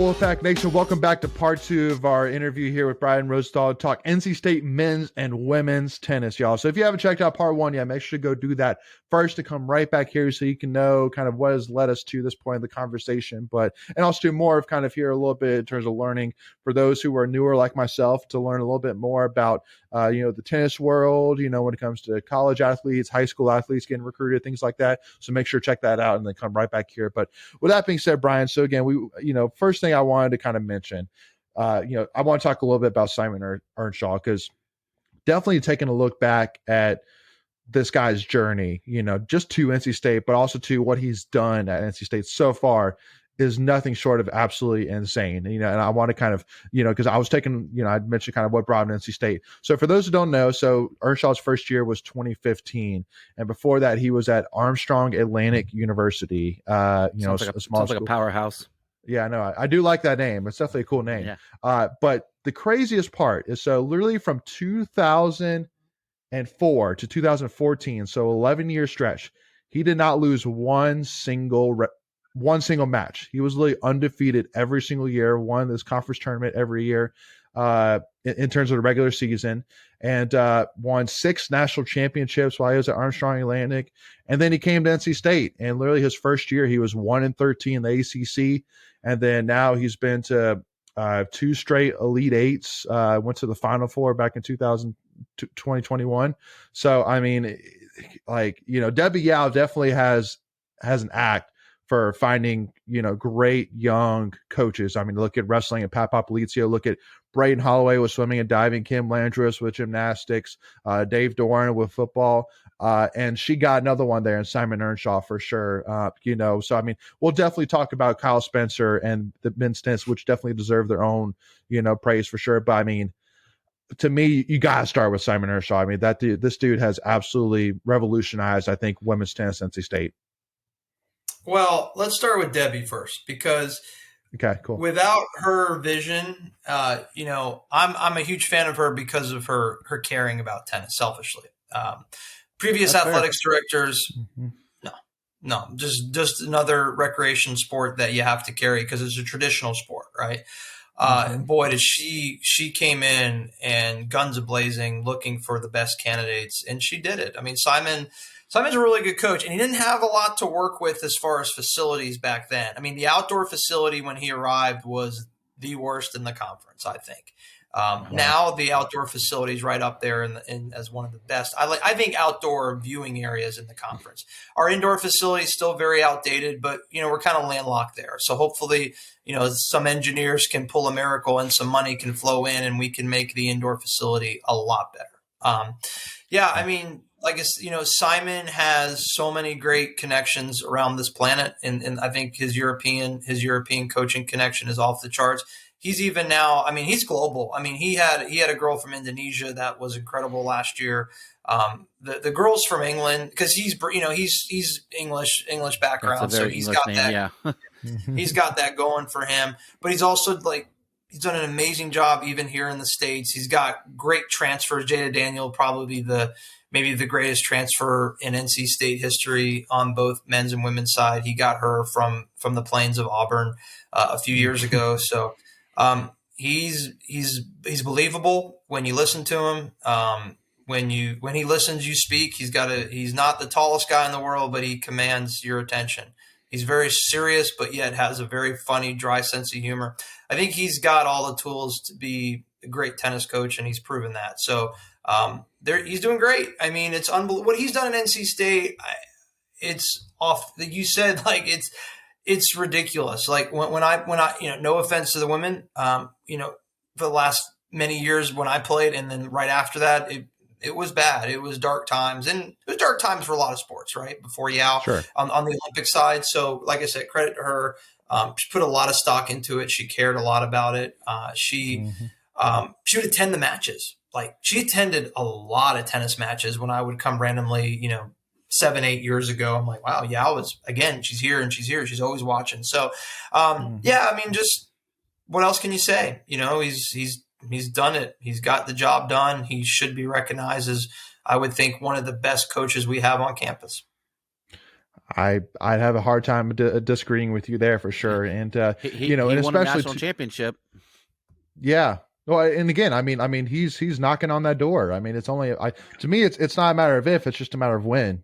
Wolfpack Nation, welcome back to part 2 of our interview here with Brian Rosenthal to talk NC State men's and women's tennis, y'all. So if you haven't checked out part 1 yet, make sure to go do that first to come right back here so you can know kind of what has led us to this point of the conversation, and also do more of kind of here a little bit in terms of learning for those who are newer like myself to learn a little bit more about the tennis world, when it comes to college athletes, high school athletes getting recruited, things like that. So make sure to check that out and then come right back here. But with that being said, Brian, so again, first thing I wanted to kind of mention, I want to talk a little bit about Simon Earnshaw, because definitely taking a look back at this guy's journey, just to NC State, but also to what he's done at NC State so far is nothing short of absolutely insane. And I want to kind of, because I was taking, I'd mentioned kind of what brought him to NC State. So for those who don't know, so Earnshaw's first year was 2015. And before that, he was at Armstrong Atlantic University, a small sounds like a powerhouse. Yeah, I know. I do like that name. It's definitely a cool name. Yeah. But the craziest part is, so literally from 2004 to 2014, so 11-year stretch, he did not lose one single match. He was literally undefeated every single year, won this conference tournament every year in terms of the regular season, and won 6 national championships while he was at Armstrong Atlantic. And then he came to NC State, and literally his first year, he was 1-13 in the ACC. And then now he's been to 2 straight Elite Eights, went to the Final Four back in 2021. So, I mean, Debbie Yao definitely has an act for finding, great young coaches. I mean, look at wrestling and Pat Popolizio, look at Brayden Holloway with swimming and diving, Kim Landris with gymnastics, Dave Doran with football, and she got another one there, and Simon Earnshaw for sure. So I mean, we'll definitely talk about Kyle Spencer and the men's tennis, which definitely deserve their own, praise for sure. But I mean, to me, you got to start with Simon Earnshaw. I mean, this dude has absolutely revolutionized, I think, women's tennis at NC State. Well, let's start with Debbie first, because okay, cool. Without her vision, I'm a huge fan of her because of her caring about tennis selfishly. Previous That's athletics fair. directors, no, just another recreation sport that you have to carry because it's a traditional sport, right? And boy, did she came in and guns a-blazing, looking for the best candidates, and she did it. I mean, Simon's a really good coach, and he didn't have a lot to work with as far as facilities back then. I mean, the outdoor facility when he arrived was the worst in the conference, I think. Now the outdoor facility is right up there in as one of the best. I think outdoor viewing areas in the conference. Our indoor facility is still very outdated, but we're kind of landlocked there. So hopefully, some engineers can pull a miracle and some money can flow in, and we can make the indoor facility a lot better. I mean, like Simon has so many great connections around this planet, and I think his European coaching connection is off the charts. He's even now, I mean, he's global. I mean, he had a girl from Indonesia that was incredible last year. The girls from England, because he's English background, so he's got that. Yeah. He's got that going for him. But he's also he's done an amazing job even here in the States. He's got great transfers. Jada Daniel, probably maybe the greatest transfer in NC State history on both men's and women's side. He got her from the plains of Auburn a few years ago. So he's believable when you listen to him. When he listens, you speak. He's not the tallest guy in the world, but he commands your attention. He's very serious, but yet has a very funny, dry sense of humor. I think he's got all the tools to be a great tennis coach, and he's proven that. So he's doing great. I mean, it's unbelievable what he's done at NC State. It's off. You said it's ridiculous. Like when I no offense to the women, for the last many years when I played, and then right after that, it was bad. It was dark times, and it was dark times for a lot of sports, right? Before Yao sure. on the Olympic side. So, like I said, credit to her. She put a lot of stock into it. She cared a lot about it. She would attend the matches. Like, she attended a lot of tennis matches when I would come randomly, 7-8 years ago. I'm like, wow, Yao is, again, she's here and she's here. She's always watching. So, I mean, just what else can you say? He's done it. He's got the job done. He should be recognized as, I would think, one of the best coaches we have on campus. I'd have a hard time disagreeing with you there for sure. And He and won a especially national championship. yeah. Well, and again, he's knocking on that door. I mean, it's only to me, it's not a matter of if, it's just a matter of when.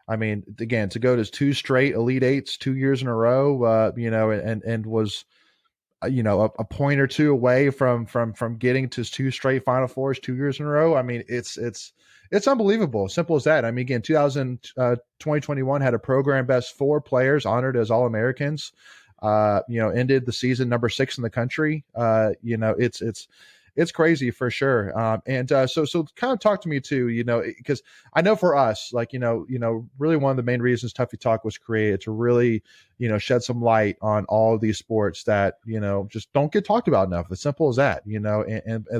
Again, to go to 2 straight Elite Eights 2 years in a row, and was a point or two away from getting to 2 straight Final Fours 2 years in a row. I mean, it's unbelievable. Simple as that. I mean, again, 2021 had a program best 4 players honored as All Americans. Ended the season number 6 in the country. It's crazy for sure. So kind of talk to me too, because I know for us, like, really one of the main reasons Tuffy Talk was created to really, shed some light on all of these sports that, just don't get talked about enough. As simple as that,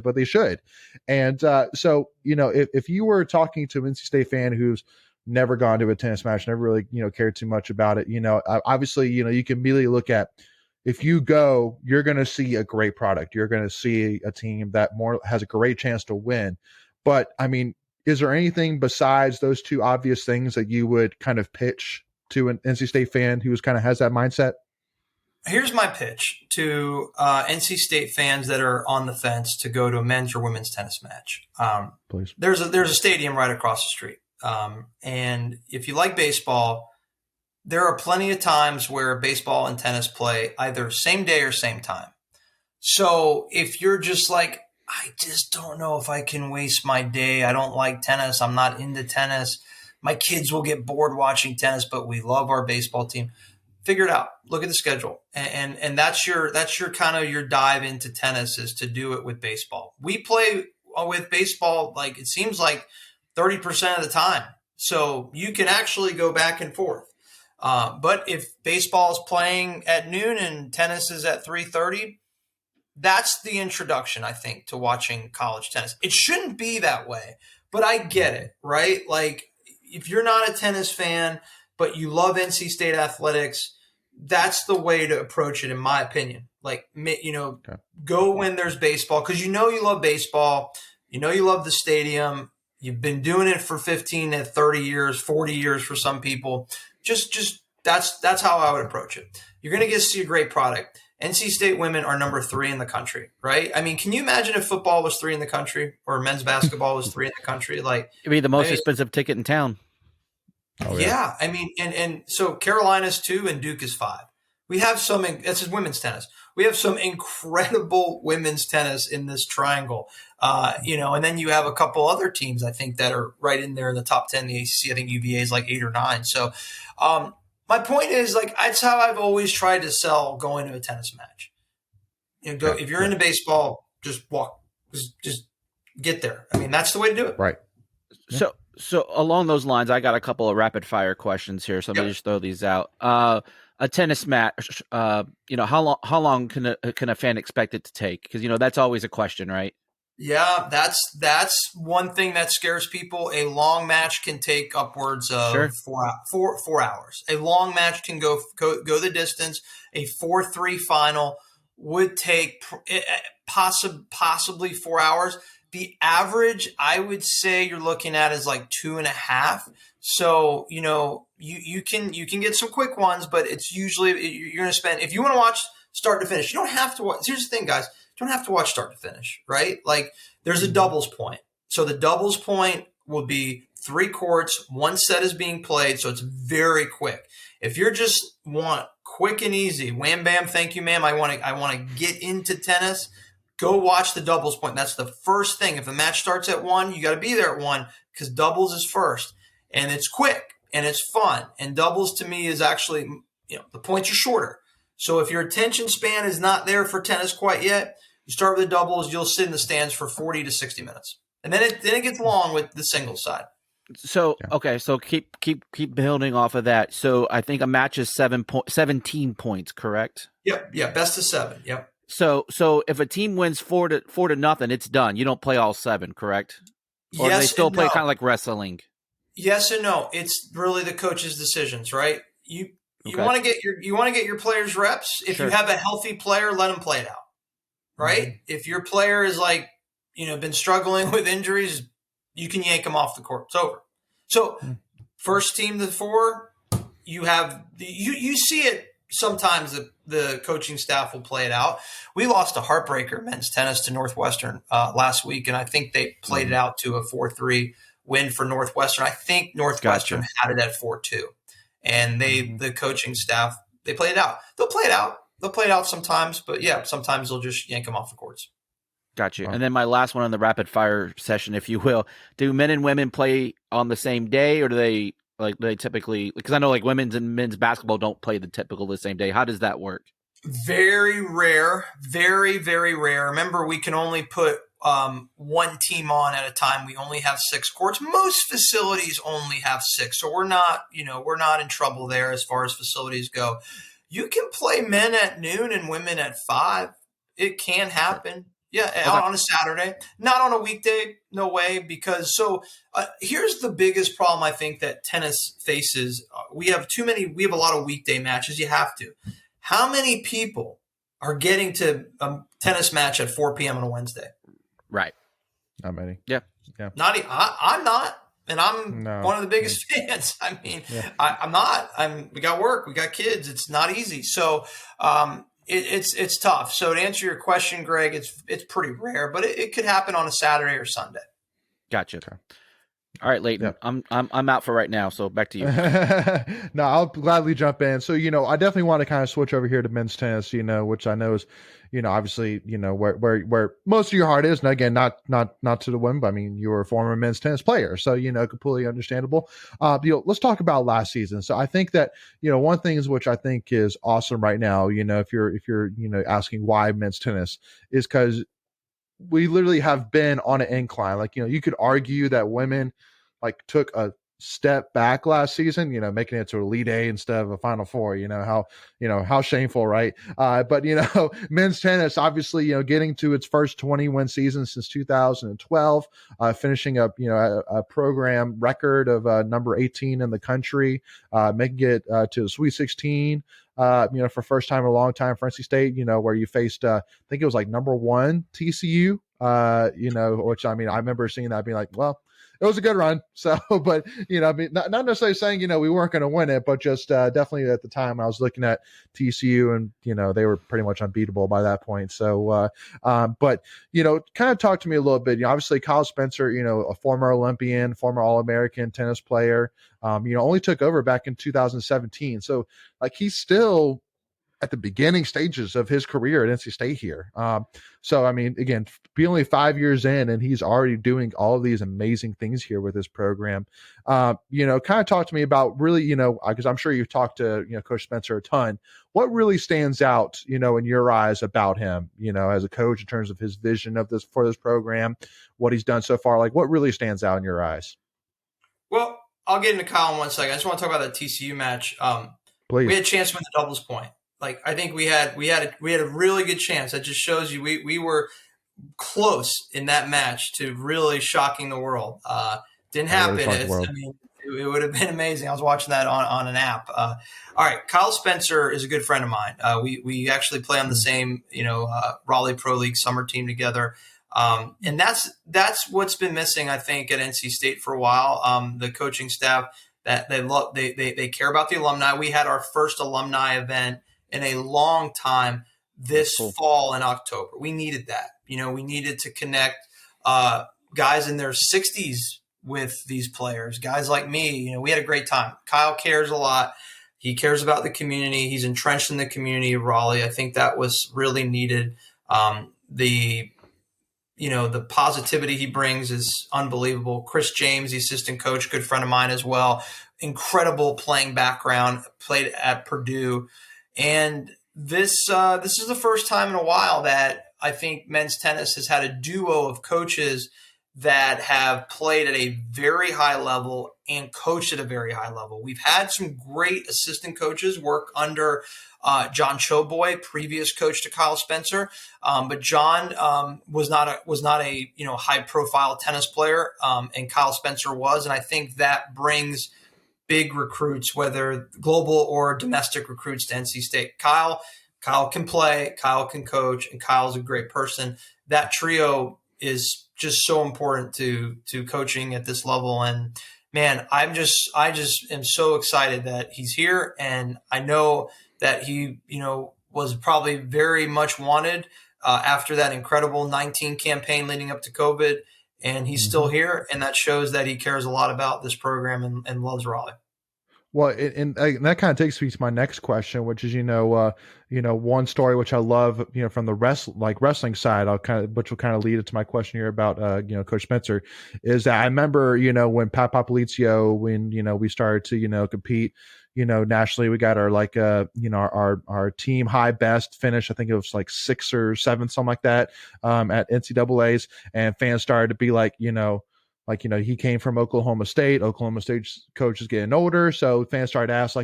but they should. If you were talking to an NC State fan who's never gone to a tennis match, never really, cared too much about it, obviously, you can immediately look at, if you go, you're going to see a great product. You're going to see a team that more has a great chance to win. But I mean, is there anything besides those 2 obvious things that you would kind of pitch to an NC State fan who's kind of has that mindset? Here's my pitch to NC State fans that are on the fence to go to a men's or women's tennis match. Please. There's a stadium right across the street. And if you like baseball, there are plenty of times where baseball and tennis play either same day or same time. So if you're just like, I just don't know if I can waste my day. I don't like tennis. I'm not into tennis. My kids will get bored watching tennis, but we love our baseball team. Figure it out. Look at the schedule. And that's your kind of your dive into tennis, is to do it with baseball. We play with baseball, like, it seems like 30% of the time. So you can actually go back and forth. But if baseball is playing at noon and tennis is at 3:30, that's the introduction, I think, to watching college tennis. It shouldn't be that way, but I get it, right? Like, if you're not a tennis fan, but you love NC State athletics, that's the way to approach it, in my opinion. Like, okay. Go when there's baseball, because you love baseball. You love the stadium. You've been doing it for 15 to 30 years, 40 years for some people. Just that's how I would approach it. You're going to get to see a great product. NC State women are number 3 in the country, right? I mean, can you imagine if football was 3 in the country, or men's basketball was 3 in the country? Like, it'd be the most expensive ticket in town. Oh, yeah. I mean, and so Carolina's 2 and Duke is 5. We have this is women's tennis. We have some incredible women's tennis in this triangle. And then you have a couple other teams, I think, that are right in there in the top 10 in the ACC. I think UVA is like 8 or 9. So my point is, like, that's how I've always tried to sell going to a tennis match. If you're into baseball, just walk, just get there. I mean, that's the way to do it. Right. So along those lines, I got a couple of rapid fire questions here. So let me just throw these out. A tennis match, how long can a fan expect it to take? Because, that's always a question, right? Yeah, that's one thing that scares people. A long match can take upwards of 4 hours. A long match can go the distance. A 4-3 final would take possibly 4 hours. The average, I would say, you're looking at is like 2.5. So, you can get some quick ones, but it's usually you're going to spend, if you want to watch start to finish, you don't have to watch. Here's the thing, guys. You don't have to watch start to finish, right? Like, there's a doubles point. So the doubles point will be 3 courts, 1 set is being played, so it's very quick. If you're just want quick and easy, wham bam, thank you, ma'am, I want to get into tennis, go watch the doubles point. That's the first thing. If the match starts at 1, you got to be there at 1, because doubles is first, and it's quick and it's fun. And doubles, to me, is actually, the points are shorter. So if your attention span is not there for tennis quite yet, you start with the doubles, you'll sit in the stands for 40 to 60 minutes. And then it gets long with the singles side. So, okay, so keep building off of that. So I think a match is 17 points, correct? Yep. Yeah, best of 7. Yep. So if a team wins 4 to nothing, it's done. You don't play all 7, correct? Or yes, they still play no. kind of like wrestling? Yes and no. It's really the coach's decisions, right? You want to get your players reps. If you have a healthy player, let them play it out, right? Mm-hmm. If your player is like, been struggling with injuries, you can yank them off the court. It's over. So first team to 4, you see it sometimes. The coaching staff will play it out. We lost a heartbreaker men's tennis to Northwestern last week, and I think they played it out to a 4-3 win for Northwestern. I think Northwestern had it at 4-2, and the coaching staff, they played it out. They'll play it out sometimes, but yeah, sometimes they'll just yank them off the courts. Gotcha. And then my last one on the rapid fire session, if you will, do men and women play on the same day, or do they typically, because I know like women's and men's basketball don't play the same day. How does that work? Very rare, very, very rare. Remember, we can only put one team on at a time. We only have 6 courts. Most facilities only have 6. So we're not in trouble there as far as facilities go. You can play men at noon and women at 5. It can happen. Yeah, okay. On a Saturday, not on a weekday, no way. Because here's the biggest problem I think that tennis faces. We have a lot of weekday matches. You have to. How many people are getting to a tennis match at 4 p.m. on a Wednesday? Right. Not many. Yeah. Not. I'm not, and I'm one of the biggest fans. I mean, I'm not. We got work. We got kids. It's not easy. So. It's tough. So to answer your question, Greg, it's pretty rare, but it could happen on a Saturday or Sunday. Gotcha. Okay. All right, Leighton, I'm out for right now. So back to you. No, I'll gladly jump in. So, I definitely want to kind of switch over here to men's tennis, which I know is, obviously, where most of your heart is. And again, not to the whim, but I mean, you were a former men's tennis player. So, completely understandable. Let's talk about last season. So I think that, one thing is which I think is awesome right now, if you're, asking why men's tennis is because we literally have been on an incline. Like, you could argue that women took a step back last season, making it to Elite Eight instead of a Final Four, how shameful, right? But, men's tennis, obviously, getting to its first 20-win season since 2012, finishing up, a program record of number 18 in the country, making it to the Sweet 16, for first time in a long time for NC State, where you faced, I think it was number 1 TCU, which, I mean, I remember seeing that being well, it was a good run. So, but, not necessarily saying, we weren't going to win it, but just definitely at the time I was looking at TCU and, they were pretty much unbeatable by that point. So, but, kind of talk to me a little bit. Obviously Kyle Spencer, a former Olympian, former All-American tennis player, only took over back in 2017. So he's still at the beginning stages of his career at NC State here. So, I mean, again, be only 5 years in and he's already doing all of these amazing things here with his program. Kind of talk to me about really, because I'm sure you've talked to, Coach Spencer a ton. What really stands out, in your eyes about him, as a coach in terms of his vision of this for this program, what he's done so far? What really stands out in your eyes? Well, I'll get into Kyle in 1 second. I just want to talk about that TCU match. Please. We had a chance to win the doubles point. I think we had a really good chance. That just shows you we were close in that match to really shocking the world. Didn't happen. It would have been amazing. I was watching that on an app. All right, Kyle Spencer is a good friend of mine. We actually play on the same Raleigh Pro League summer team together. And that's what's been missing, I think, at NC State for a while. The coaching staff that they care about the alumni. We had our first alumni event in a long time this fall in October. We needed that. We needed to connect guys in their 60s with these players, guys like me. We had a great time. Kyle cares a lot. He cares about the community. He's entrenched in the community of Raleigh. I think that was really needed. The positivity he brings is unbelievable. Chris James, the assistant coach, good friend of mine as well. Incredible playing background, played at Purdue. And this is the first time in a while that I think men's tennis has had a duo of coaches that have played at a very high level and coached at a very high level. We've had some great assistant coaches work under John Choboy, previous coach to Kyle Spencer, but John was not a high profile tennis player, and Kyle Spencer was, and I think that brings big recruits, whether global or domestic recruits, to NC State. Kyle can play, Kyle can coach, and Kyle's a great person. That trio is just so important to coaching at this level. And man, I just am so excited that he's here, and I know that he, was probably very much wanted after that incredible 19 campaign leading up to COVID, and he's still here, and that shows that he cares a lot about this program and loves Raleigh. Well, and that kind of takes me to my next question, which is, one story which I love, from the wrestling side, which will kind of lead into my question here about, Coach Spencer, is that I remember, when Pat Popolizio, when, we started to, compete, nationally, we got our our team high best finish. I think it was like 6th or 7th, something like that, at NCAA's, and fans started to be like, he came from Oklahoma State. Oklahoma State's coach is getting older, so fans started to ask,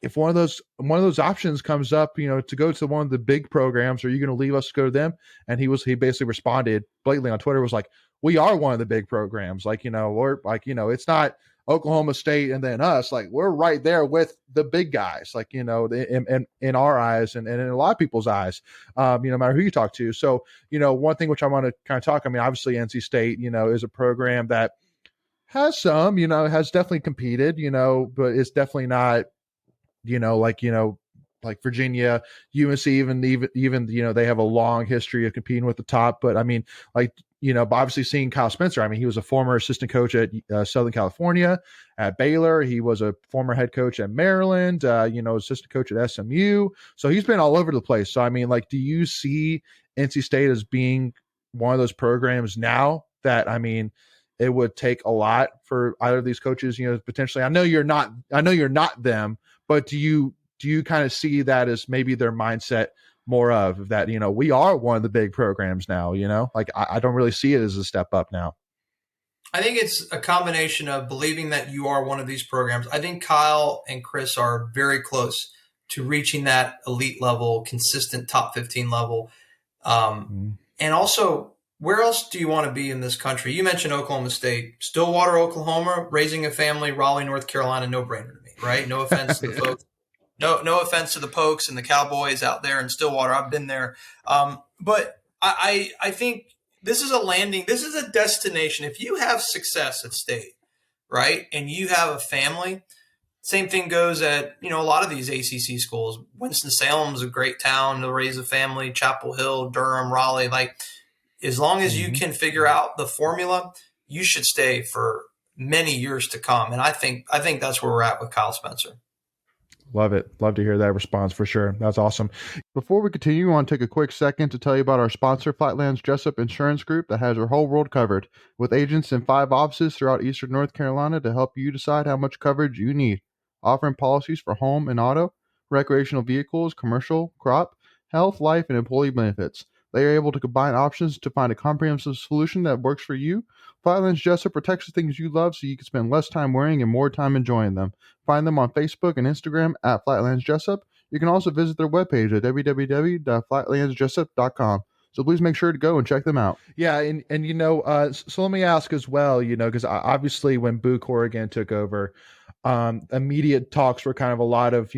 if one of those options comes up, to go to one of the big programs, are you going to leave us to go to them? And he basically responded blatantly on Twitter, was like, "We are one of the big programs. It's not Oklahoma State and then us. Like, we're right there with the big guys. In our eyes and in a lot of people's eyes, no matter who you talk to. So, one thing which I want to kind of talk. I mean, obviously, NC State, is a program that has has definitely competed, but it's definitely not, like Virginia, UNC, even, they have a long history of competing with the top. But I mean, but obviously seeing Kyle Spencer, I mean, he was a former assistant coach at Southern California, at Baylor. He was a former head coach at Maryland, assistant coach at SMU. So he's been all over the place. So, I mean, do you see NC State as being one of those programs now that, I mean, it would take a lot for either of these coaches, potentially? I know you're not them, but do you kind of see that as maybe their mindset more of that, we are one of the big programs now, I don't really see it as a step up now. I think it's a combination of believing that you are one of these programs. I think Kyle and Chris are very close to reaching that elite level, consistent top 15 level. And also, where else do you want to be in this country? You mentioned Oklahoma State, Stillwater, Oklahoma, raising a family, Raleigh, North Carolina, no brainer to me, right? No offense to the folks. No offense to the Pokes and the Cowboys out there in Stillwater. I've been there. But I think this is a destination. If you have success at State, right, and you have a family, same thing goes at, a lot of these ACC schools. Winston-Salem's a great town to raise a family, Chapel Hill, Durham, Raleigh. As long as you can figure out the formula, you should stay for many years to come. And I think that's where we're at with Kyle Spencer. Love it. Love to hear that response for sure. That's awesome. Before we continue, I want to take a quick second to tell you about our sponsor, Flatlands Jessup Insurance Group, that has your whole world covered, with agents in 5 offices throughout Eastern North Carolina to help you decide how much coverage you need. Offering policies for home and auto, recreational vehicles, commercial, crop, health, life, and employee benefits. They are able to combine options to find a comprehensive solution that works for you. Flatlands Jessup protects the things you love so you can spend less time worrying and more time enjoying them. Find them on Facebook and Instagram at Flatlands Jessup. You can also visit their webpage at www.flatlandsjessup.com. So please make sure to go and check them out. Yeah, and so let me ask as well, because obviously when Boo Corrigan took over, immediate talks were kind of a lot of,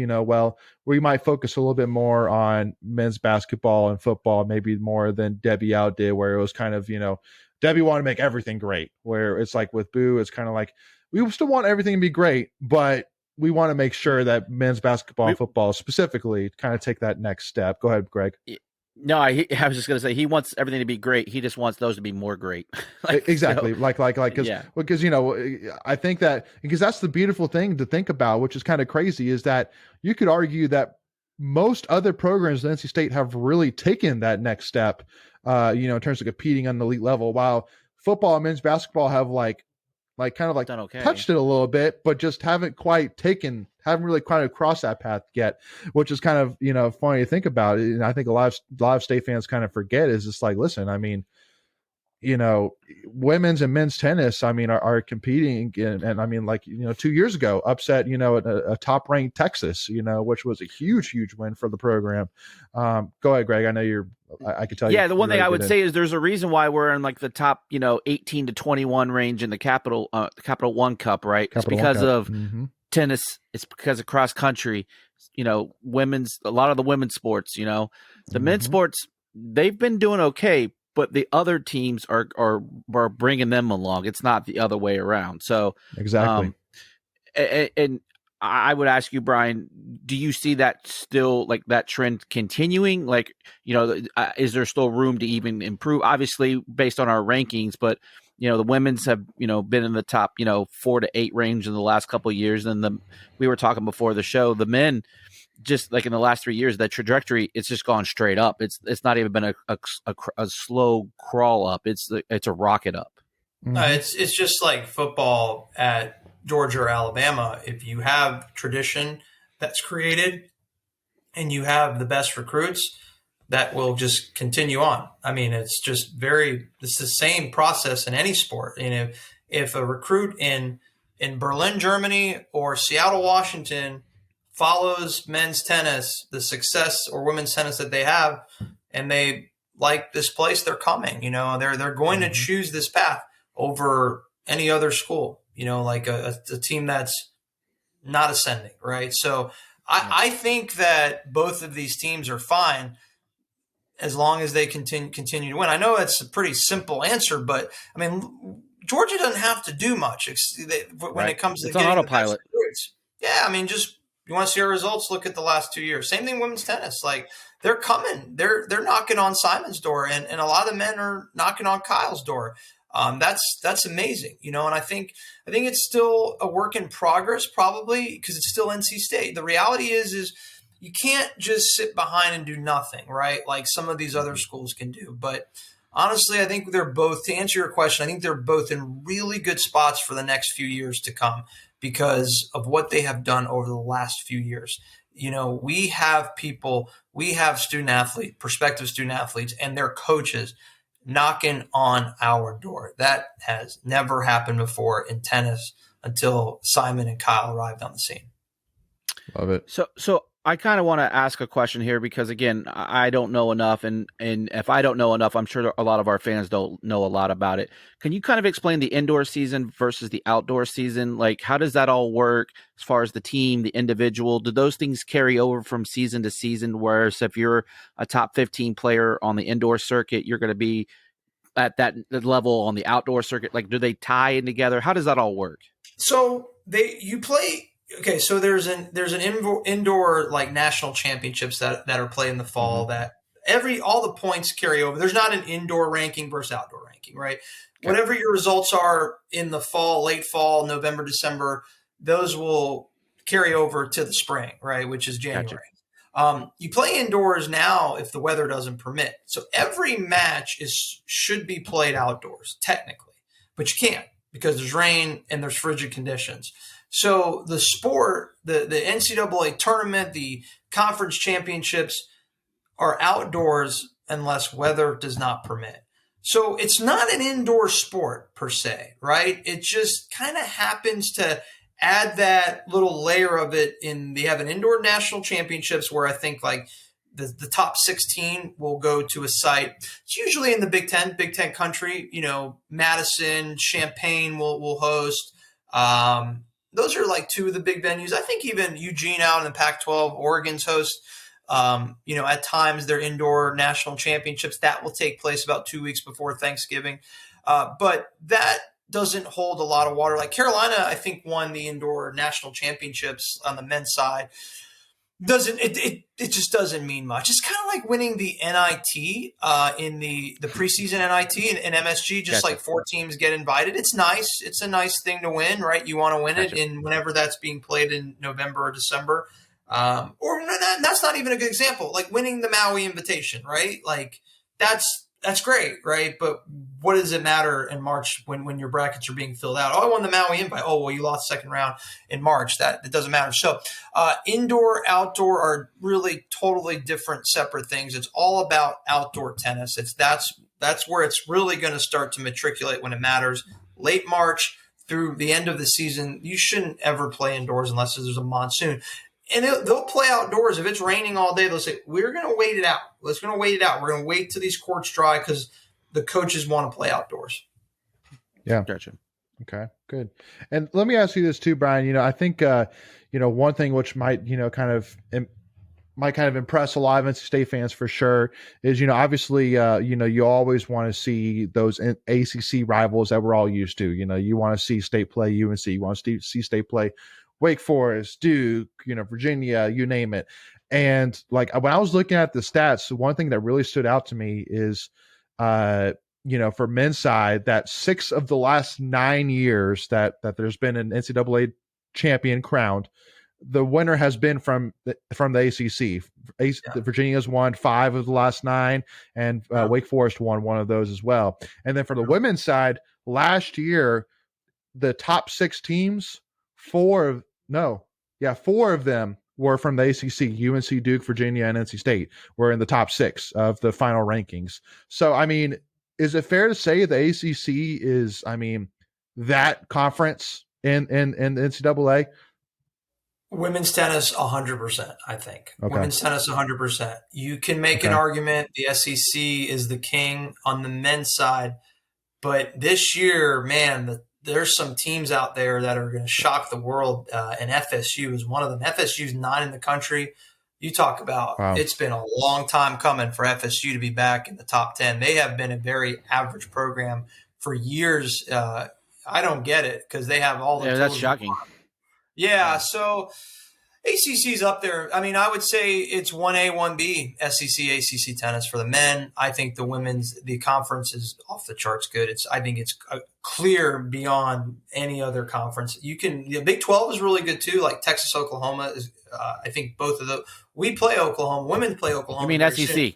we might focus a little bit more on men's basketball and football, maybe more than Debbie out did, where it was kind of, Debbie wanted to make everything great, where it's like with Boo, it's kind of like, we still want everything to be great, but we want to make sure that men's basketball and football specifically kind of take that next step. Go ahead, Greg. No, I was just going to say he wants everything to be great. He just wants those to be more great. Exactly. Because I think that, because that's the beautiful thing to think about, which is kind of crazy, is that you could argue that most other programs in NC State have really taken that next step, in terms of competing on the elite level, while football and men's basketball have touched it a little bit, but just haven't really quite crossed that path yet, which is kind of, funny to think about. And I think a lot of State fans kind of forget, is just like, listen, I mean, women's and men's tennis, I mean, are competing. And I mean, 2 years ago, upset, a top ranked Texas, which was a huge win for the program. Go ahead, Greg. I know I could tell you. Yeah, the one thing I would say is there's a reason why we're in the top, 18 to 21 range in the Capital One Cup, right? It's because of tennis. It's because of cross country, a lot of the women's sports, the men's sports, they've been doing okay, but the other teams are bringing them along. It's not the other way around. So Exactly. And I would ask you, Brian, do you see that still, like, that trend continuing? Like, is there still room to even improve? Obviously, based on our rankings, but the women's have been in the top 4 to 8 range in the last couple of years, and we were talking before the show, the men, just like in the last 3 years, that trajectory, it's just gone straight up. It's not even been a slow crawl up. It's a rocket up. It's just like football at Georgia or Alabama. If you have tradition that's created and you have the best recruits, that will just continue on. I mean, it's the same process in any sport. And if a recruit in Berlin, Germany, or Seattle, Washington follows men's tennis, the success, or women's tennis that they have, and they like this place, they're coming. They're going to choose this path over any other school, like a team that's not ascending, right? So I think that both of these teams are fine as long as they continue to win. I know it's a pretty simple answer, but I mean, Georgia doesn't have to do much when it comes to getting autopilot. The best. Yeah, I mean, just you want to see our results, look at the last 2 years. Same thing women's tennis. Like, they're coming. They're knocking on Simon's door, and a lot of the men are knocking on Kyle's door. That's amazing, and I think it's still a work in progress, probably because it's still NC State. The reality is you can't just sit behind and do nothing, right? Like some of these other schools can do. But honestly, I think they're both, to answer your question, I think they're both in really good spots for the next few years to come because of what they have done over the last few years. We have prospective student athletes, and their coaches knocking on our door. That has never happened before in tennis until Simon and Kyle arrived on the scene. Love it. So I kind of want to ask a question here because, again, I don't know enough, and if I don't know enough, I'm sure a lot of our fans don't know a lot about it. Can you kind of explain the indoor season versus the outdoor season? Like, how does that all work as far as the team, the individual? Do those things carry over from season to season? Whereas if you're a top 15 player on the indoor circuit, you're going to be at that level on the outdoor circuit. Like, do they tie in together? How does that all work? So you play. Okay, so there's an indoor like national championships that are played in the fall that all the points carry over. There's not an indoor ranking versus outdoor ranking, right? Okay. Whatever your results are in the fall, late fall, November, December, those will carry over to the spring, right? Which is January. Gotcha. You play indoors now if the weather doesn't permit. So every match should be played outdoors technically, but you can't because there's rain and there's frigid conditions. So the sport, the NCAA tournament, the conference championships are outdoors unless weather does not permit. So it's not an indoor sport per se, right? It just kind of happens to add that little layer of it they have an indoor national championships where I think like the top 16 will go to a site. It's usually in the Big Ten country, Madison, Champaign will host. Those are like two of the big venues. I think even Eugene out in the Pac-12, Oregon's host. At times their indoor national championships that will take place about 2 weeks before Thanksgiving. But that doesn't hold a lot of water. Like Carolina, I think won the indoor national championships on the men's side. It just doesn't mean much. It's kind of like winning the NIT in the preseason NIT and MSG. Just gotcha. Like 4 teams get invited. It's nice. It's a nice thing to win, right? You want to win gotcha. It in whenever that's being played in November or December. Or that's not even a good example. Like winning the Maui Invitation, right? Like that's great, right? But what does it matter in March when your brackets are being filled out? Oh, I won the Maui invite. Oh, well, you lost second round in March. It doesn't matter. So indoor, outdoor are really totally different, separate things. It's all about outdoor tennis. That's where it's really going to start to matriculate when it matters. Late March through the end of the season, you shouldn't ever play indoors unless there's a monsoon. And they'll play outdoors. If it's raining all day, they'll say, we're going to wait it out. We're going to wait till these courts dry because the coaches want to play outdoors. Yeah. Gotcha. Okay, good. And let me ask you this too, Brian. I think, one thing which might, kind of might kind of impress a lot of NC State fans for sure is, obviously, you always want to see those ACC rivals that we're all used to. You want to see State play UNC, you want to see State play Wake Forest, Duke, Virginia, you name it. And like when I was looking at the stats, one thing that really stood out to me is, for men's side, that 6 of the last 9 years that there's been an NCAA champion crowned, the winner has been from the ACC. Virginia's won 5 of the last 9, and Wake Forest won one of those as well. And then for the women's side, last year, the top 6 teams, 4 of them were from the ACC. UNC, Duke, Virginia, and NC State were in the top 6 of the final rankings. So, I mean, is it fair to say the ACC is, that conference in the NCAA? Women's tennis, 100%, I think. Okay. Women's tennis, 100%. You can make an argument the SEC is the king on the men's side, but this year, man, there's some teams out there that are going to shock the world, and FSU is one of them. FSU's 9 in the country. You talk about It's been a long time coming for FSU to be back in the top 10. They have been a very average program for years. I don't get it because they have all the tools. That's shocking. Yeah, so ACC's up there. I mean, I would say it's 1A, 1B, SEC, ACC tennis for the men. I think the conference is off the charts good. I think it's clear beyond any other conference. The Big 12 is really good too, like Texas, Oklahoma is. I think both of those. We play Oklahoma. Women play Oklahoma. You mean SEC?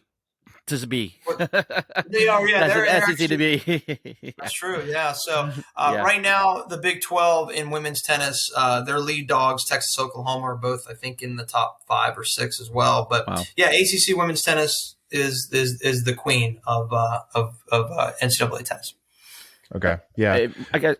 To be. They're SEC to be. That's true. Yeah. So right now, the Big 12 in women's tennis, their lead dogs, Texas, Oklahoma, are both, I think, in the top 5 or 6 as well. But ACC women's tennis is the queen of NCAA tennis. Okay. Yeah. I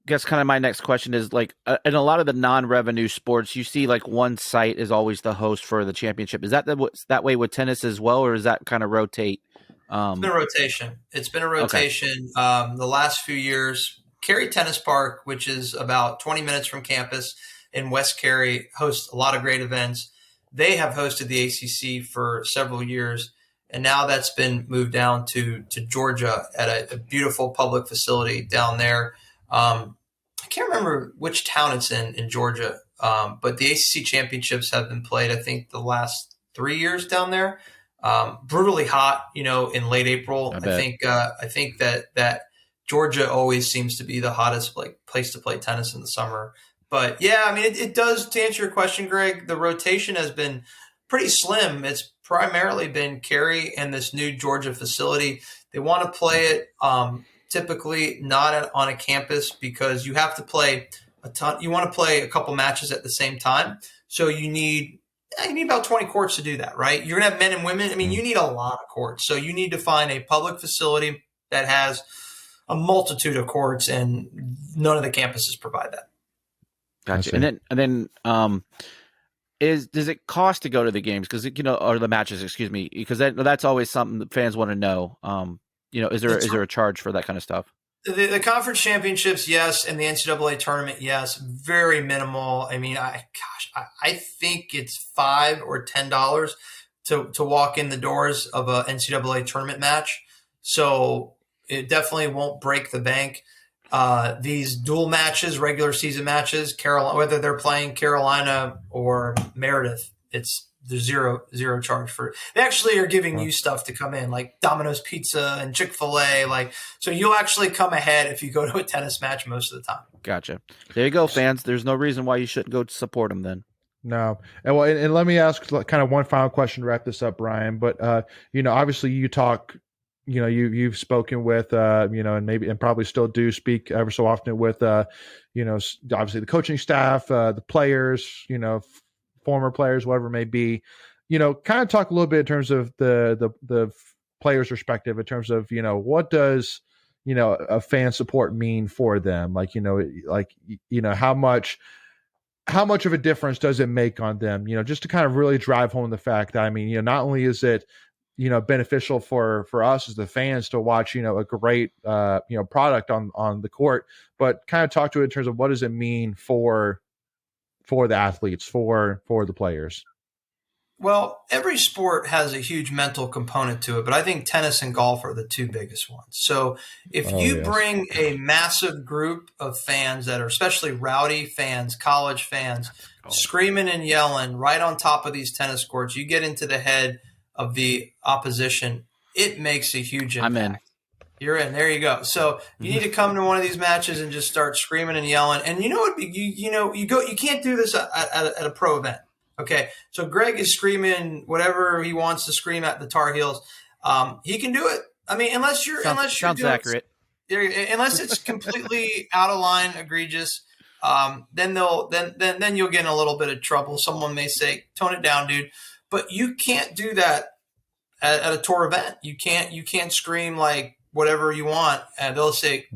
guess kind of my next question is like in a lot of the non-revenue sports, you see like one site is always the host for the championship. Is that way with tennis as well, or does that kind of rotate? It's been a rotation. Okay. The last few years, Cary Tennis Park, which is about 20 minutes from campus in West Cary, hosts a lot of great events. They have hosted the ACC for several years, and now that's been moved down to Georgia at a beautiful public facility down there. I can't remember which town it's in Georgia, but the ACC championships have been played, I think, the last 3 years down there. Brutally hot, in late April. I think that Georgia always seems to be the hottest place to play tennis in the summer. But yeah, I mean, it does. To answer your question, Greg, the rotation has been pretty slim. It's primarily been Cary and this new Georgia facility. They want to play it. Typically not on a campus because you have to play a ton. You want to play a couple matches at the same time. So you need about 20 courts to do that, right? You're going to have men and women. I mean, you need a lot of courts. So you need to find a public facility that has a multitude of courts, and none of the campuses provide that. Gotcha. And then does it cost to go to the games? Because or the matches, excuse me, because that's always something that fans want to know. Is there a charge for that kind of stuff? The conference championships, yes, and the NCAA tournament, yes, very minimal. I mean, I think it's $5 or $10 to walk in the doors of a NCAA tournament match. So it definitely won't break the bank. These dual matches, regular season matches, whether they're playing Carolina or Meredith, there's zero charge for it. They actually are giving you stuff to come in, like Domino's Pizza and Chick-fil-A. So you'll actually come ahead if you go to a tennis match most of the time. Gotcha. There you go, fans. There's no reason why you shouldn't go to support them then. No. And let me ask kind of one final question to wrap this up, Brian. But, obviously you talk, you've spoken with, and probably still do speak ever so often with, obviously the coaching staff, the players, former players, whatever it may be, kind of talk a little bit in terms of the players' perspective in terms of, what does, a fan support mean for them? How much of a difference does it make on them? Just to kind of really drive home the fact that, not only is it, beneficial for us as the fans to watch, a great, product on the court, but kind of talk to it in terms of what does it mean for the athletes, for the players. Well, every sport has a huge mental component to it, but I think tennis and golf are the two biggest ones. So if you bring a massive group of fans that are especially rowdy fans, college fans, screaming and yelling right on top of these tennis courts, you get into the head of the opposition, it makes a huge impact. I'm in. You're in. There you go. So you need to come to one of these matches and just start screaming and yelling. And you know what? You can't do this at a pro event. Okay, so Greg is screaming whatever he wants to scream at the Tar Heels. He can do it. I mean, unless you're sounds accurate. Unless it's completely out of line, egregious, then you'll get in a little bit of trouble. Someone may say, "Tone it down, dude." But you can't do that at a tour event. You can't scream like whatever you want, and they'll say,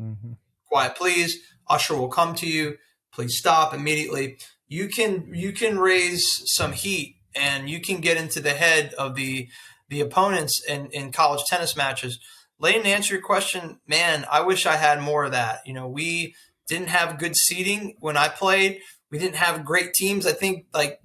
"Quiet, please." Usher will come to you. Please stop immediately. You can raise some heat, and you can get into the head of the opponents in college tennis matches. Layton, to answer your question, man, I wish I had more of that. We didn't have good seating when I played. We didn't have great teams. I think like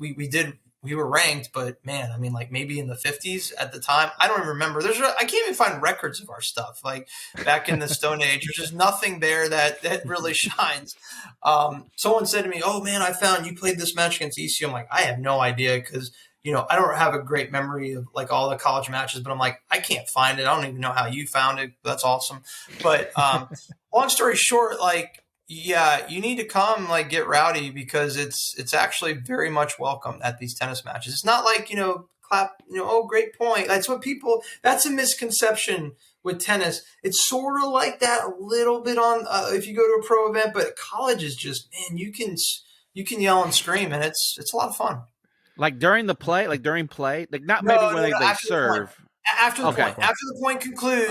we were ranked, but man, I mean, like maybe in the 50s at the time. I don't even remember. I can't even find records of our stuff. Like back in the Stone Age, there's just nothing there that really shines. Someone said to me, "Oh man, I found you played this match against ECU." I'm like, I have no idea because I don't have a great memory of like all the college matches. But I'm like, I can't find it. I don't even know how you found it. That's awesome. But long story short, like. Yeah, you need to come get rowdy because it's actually very much welcome at these tennis matches. It's not like, clap, oh, great point. That's a misconception with tennis. It's sort of like that a little bit on if you go to a pro event, but college is just, man, you can yell and scream and it's a lot of fun. Like during play, not maybe when they serve. After the point. After the point concludes,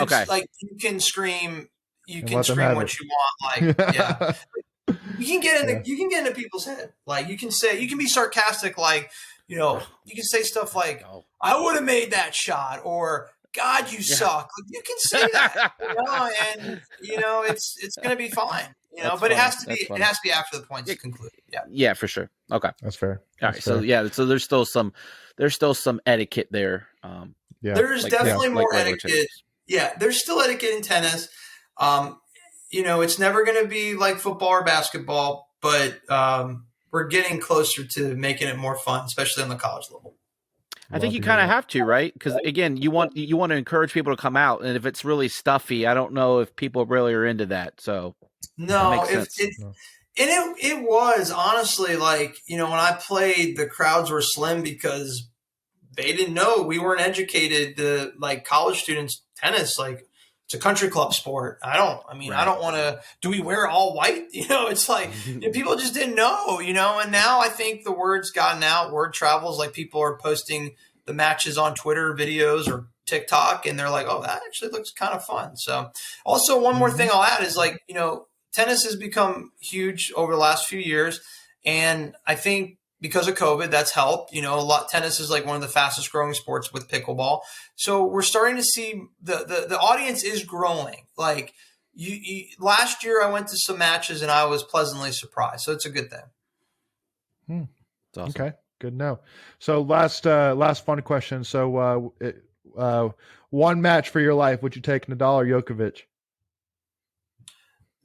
you can scream. You can scream what you want, yeah. You can get into people's head. Like you can be sarcastic, you can say stuff like, "I would have made that shot," or "God, you suck." Like, you can say that, and it's going to be fine. But funny. It has to be after the points conclude. Yeah, for sure. Okay, that's fair. All right, so there's still some etiquette there. There's definitely more etiquette. Tennis. Yeah, there's still etiquette in tennis. It's never going to be like football or basketball, but we're getting closer to making it more fun, especially on the college level. I think you kind of have to, right? Because again, you want to encourage people to come out, and if it's really stuffy, I don't know if people really are into that. So no, it was honestly when I played, the crowds were slim because they didn't know we weren't educated. College students, tennis, it's a country club sport. I don't want to, do we wear all white? It's like people just didn't know, and now I think the word's gotten out, word travels, people are posting the matches on Twitter videos or TikTok, and they're like, "Oh, that actually looks kind of fun." So also one more thing I'll add is tennis has become huge over the last few years. And I think because of COVID, that's helped. Tennis is one of the fastest growing sports with pickleball. So we're starting to see the audience is growing. Last year I went to some matches and I was pleasantly surprised. So it's a good thing. Awesome. Okay, good to know. So last fun question. So one match for your life, would you take Nadal or Djokovic?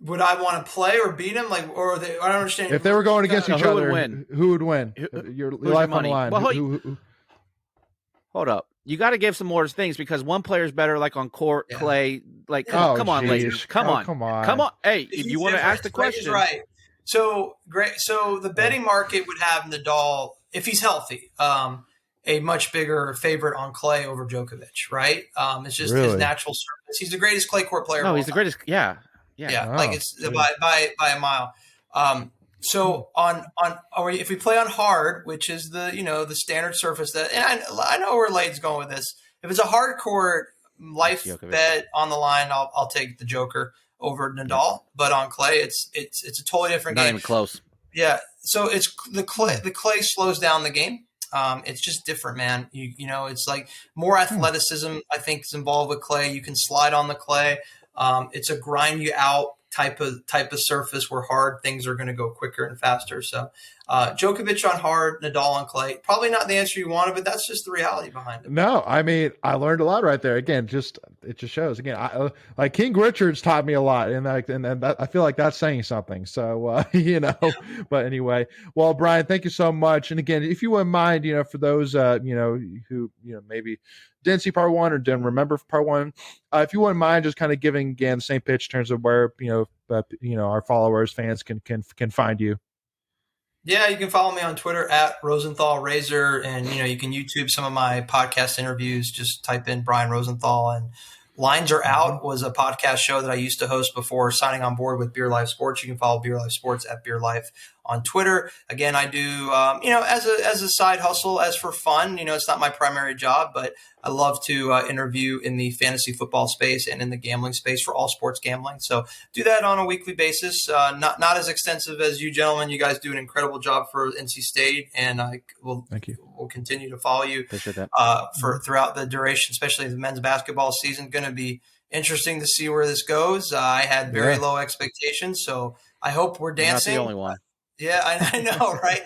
Would I want to play or beat him? I don't understand. If they were going against each other, who would win? Your life on the line. Well, hold up. You got to give some more things because one player's better, on court, clay. Come on, ladies. Come on. Hey, if you want to ask the question, right? So great. So the betting market would have Nadal, if he's healthy, a much bigger favorite on clay over Djokovic, right? It's just his natural surface. He's the greatest clay court player. No, he's the greatest. Yeah. It's by a mile. So if we play on hard, which is the standard surface and I know where Lade's going with this. If it's a hard court life bet on the line, I'll take the Joker over Nadal. But on clay, it's a totally different game. Not even close. Yeah. So it's the clay. The clay slows down the game. It's just different, man. It's more athleticism. I think is involved with clay. You can slide on the clay. It's a grind you out type of surface where hard things are going to go quicker and faster. So Djokovic on hard, Nadal on clay, probably not the answer you wanted, but that's just the reality behind it. No, I mean, I learned a lot right there. Again, it just shows. Again, like King Richard's taught me a lot, and that, I feel like that's saying something. So but anyway, well, Brian, thank you so much. And again, if you wouldn't mind, for those who maybe didn't see part one or didn't remember part one, if you wouldn't mind just kind of giving again the same pitch in terms of where our followers, fans can find you. Yeah, you can follow me on Twitter at Rosenthal Razor, and you can YouTube some of my podcast interviews. Just type in Brian Rosenthal. And Lines Are Out was a podcast show that I used to host before signing on board with Beer Life Sports. You can follow Beer Life Sports at Beer Life on Twitter. Again, I do as a side hustle, as for fun. It's not my primary job, but I love to interview in the fantasy football space and in the gambling space for all sports gambling. So do that on a weekly basis. Not as extensive as you gentlemen. You guys do an incredible job for NC State, and I will continue to follow you for throughout the duration, especially the men's basketball season. Going to be interesting to see where this goes. I had very low expectations, so I hope we're dancing. You're not the only one. Yeah, I know, right?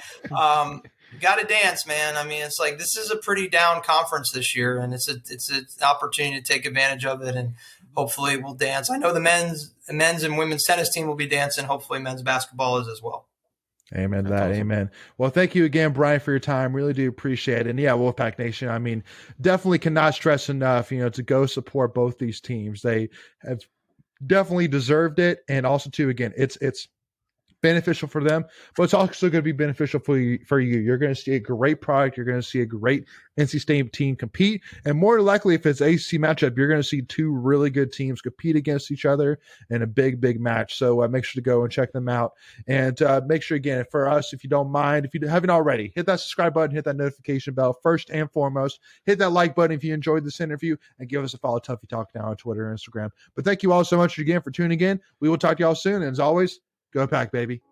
Got to dance, man. I mean, it's like this is a pretty down conference this year, and it's an opportunity to take advantage of it, and hopefully we'll dance. I know the men's and women's tennis team will be dancing. Hopefully men's basketball is as well. Amen to that. Awesome. Amen. Well, thank you again, Brian, for your time. Really do appreciate it. And yeah, Wolfpack Nation, I mean, definitely cannot stress enough, to go support both these teams. They have definitely deserved it. And also too, again, it's beneficial for them, but it's also going to be beneficial for you. You're going to see a great product. You're going to see a great NC State team compete. And more likely, if it's ACC matchup, you're going to see two really good teams compete against each other in a big, big match. So make sure to go and check them out. And make sure, again, for us, if you don't mind, if you haven't already, hit that subscribe button, hit that notification bell. First and foremost, hit that like button if you enjoyed this interview, and give us a follow, Tuffy Talk now on Twitter and Instagram. But thank you all so much again for tuning in. We will talk to y'all soon. And as always, go Pack, baby.